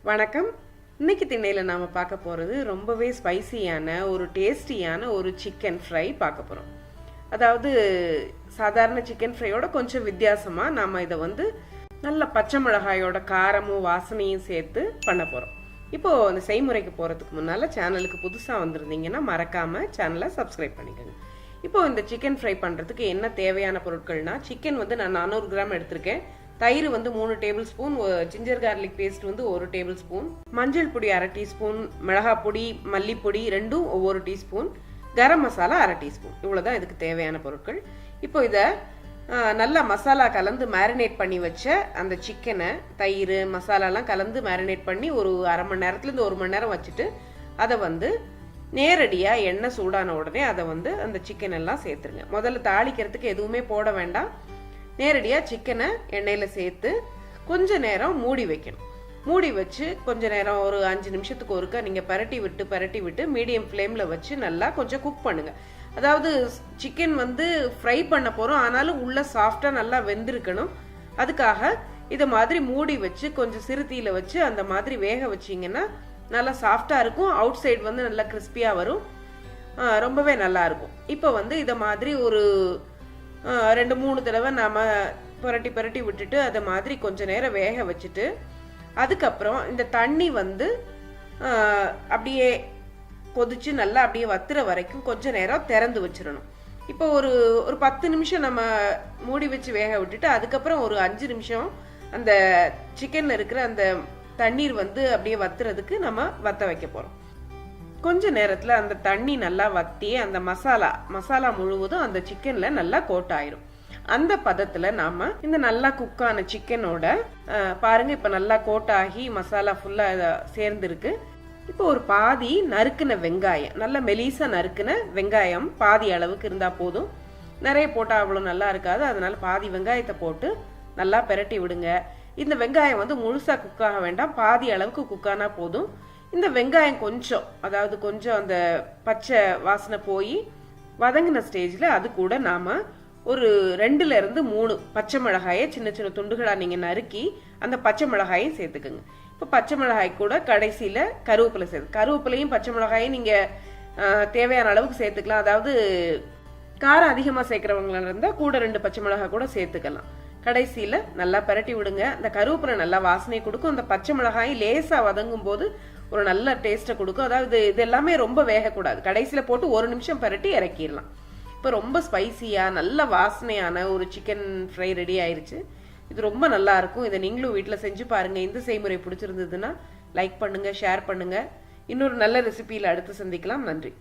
வணக்கம். இன்னைக்கு திண்ணையில் நாம் பார்க்க போகிறது ரொம்பவே ஸ்பைசியான ஒரு டேஸ்டியான ஒரு சிக்கன் ஃப்ரை பார்க்க போகிறோம். அதாவது சாதாரண சிக்கன் ஃப்ரையோட கொஞ்சம் வித்தியாசமாக நாம் இதை நல்ல பச்சை மிளகாயோட காரமும் வாசனையும் சேர்த்து பண்ண போகிறோம். இப்போது அந்த செய்முறைக்கு போகிறதுக்கு முன்னால் சேனலுக்கு புதுசாக வந்திருந்தீங்கன்னா மறக்காமல் சேனலை சப்ஸ்கிரைப் பண்ணிக்கோங்க. இப்போ இந்த சிக்கன் ஃப்ரை பண்ணுறதுக்கு என்ன தேவையான பொருட்கள்னா, சிக்கன் நான் 400 கிராம் எடுத்திருக்கேன். தயிர் 3 tablespoon, ginger garlic paste 1 tablespoon, மஞ்சள் பொடி 1/2 டீஸ்பூன், மிளகாய் பொடி மல்லிப்பொடி ரெண்டும் 1 டீஸ்பூன், கரம் மசாலா 1/2 டீஸ்பூன். இவ்வளோதான் இதுக்கு தேவையான பொருட்கள். இப்போ இதை நல்லா மசாலா கலந்து மேரினேட் பண்ணி வச்ச அந்த சிக்கனை தயிர் மசாலாலாம் கலந்து மேரினேட் பண்ணி ஒரு அரை மணி நேரத்துலேருந்து 1 மணி நேரம் வச்சுட்டு அதை நேரடியாக எண்ணெய் சூடான உடனே அதை அந்த சிக்கன் எல்லாம் சேர்த்துருங்க. முதல்ல தாளிக்கிறதுக்கு எதுவுமே போட வேண்டாம். நேரடியாக சிக்கனை எண்ணெயில் சேர்த்து கொஞ்ச நேரம் மூடி வைக்கணும். மூடி வச்சு கொஞ்ச நேரம் ஒரு 5 நிமிஷத்துக்கு ஒருக்க நீங்கள் பரட்டி விட்டு மீடியம் ஃப்ளேமில் வச்சு நல்லா கொஞ்சம் குக் பண்ணுங்க. அதாவது சிக்கன் ஃப்ரை பண்ண போகிறோம், ஆனாலும் உள்ள சாஃப்டாக நல்லா வெந்திருக்கணும். அதுக்காக இதை மாதிரி மூடி வச்சு கொஞ்சம் சிறுத்தீயில் வச்சு அந்த மாதிரி வேக வச்சிங்கன்னா நல்லா சாஃப்டாக இருக்கும். அவுட் சைடு நல்லா கிறிஸ்பியாக வரும், ரொம்பவே நல்லா இருக்கும். இப்போ இதை மாதிரி ஒரு 2-3 தடவை நாம் புரட்டி விட்டுட்டு அதை மாதிரி கொஞ்ச நேரம் வேக வச்சுட்டு அதுக்கப்புறம் இந்த தண்ணி அப்படியே கொதிச்சு நல்லா அப்படியே வத்துற வரைக்கும் கொஞ்ச நேரம் திறந்து வச்சிடணும். இப்போ ஒரு 10 நிமிஷம் நம்ம மூடி வச்சு வேக விட்டுட்டு அதுக்கப்புறம் ஒரு 5 நிமிஷம் அந்த சிக்கன்ல இருக்கிற அந்த தண்ணீர் அப்படியே வத்துறதுக்கு நம்ம வத்த வைக்க போறோம். கொஞ்ச நேரத்துல அந்த தண்ணி நல்லா வத்தி அந்த மசாலா முழுவதும் அந்த சிக்கன்ல நல்லா கோட் ஆயிரும். அந்த பதத்துல நாம இந்த நல்லா குக்கான சிக்கனோட பாருங்க, இப்ப நல்லா கோட் ஆகி மசாலா ஃபுல்லா சேர்ந்து இருக்கு. இப்போ ஒரு பாதி நறுக்குன வெங்காயம், நல்ல மெலிசா நறுக்குன வெங்காயம் பாதி அளவுக்கு இருந்தா போதும். நிறைய போட்டா அவ்வளவு நல்லா இருக்காது, அதனால பாதி வெங்காயத்தை போட்டு நல்லா பெரட்டி விடுங்க. இந்த வெங்காயம் முழுசா குக்காக வேண்டாம், பாதி அளவுக்கு குக்கானா போதும். இந்த வெங்காயம் கொஞ்சம் அந்த பச்சை வாசனை போய் வதங்கின ஸ்டேஜ்ல அது கூட நாம ஒரு 2ல இருந்து 3 பச்சை மிளகாயை சின்ன சின்ன துண்டுகளா நீங்க நறுக்கி அந்த பச்சை மிளகாயும் சேர்த்துக்குங்க. இப்ப பச்சை மிளகாய் கூட கடைசியில கருவேப்பிலையும் பச்சை மிளகாயும் நீங்க தேவையான அளவுக்கு சேர்த்துக்கலாம். அதாவது காரம் அதிகமா சேர்க்கிறவங்களா இருந்தா கூட 2 பச்சை மிளகாய் கூட சேர்த்துக்கலாம். கடைசியில நல்லா பரட்டி விடுங்க. அந்த கருவேப்பிலை நல்லா வாசனை கொடுக்கும். அந்த பச்சை மிளகாயும் லேசா வதங்கும் போது ஒரு நல்ல டேஸ்ட்டை கொடுக்கும். அதாவது இது எல்லாமே ரொம்ப வேகக்கூடாது, கடைசியில போட்டு 1 நிமிஷம் பரட்டி இறக்கிடலாம். இப்போ ரொம்ப ஸ்பைசியா நல்ல வாசனையான ஒரு சிக்கன் ஃப்ரை ரெடி ஆயிருச்சு. இது ரொம்ப நல்லா இருக்கும். இதை நீங்களும் வீட்டில் செஞ்சு பாருங்க. இந்த செய்முறை பிடிச்சிருந்ததுன்னா லைக் பண்ணுங்க, ஷேர் பண்ணுங்க. இன்னொரு நல்ல ரெசிபியில் அடுத்து சந்திக்கலாம். நன்றி.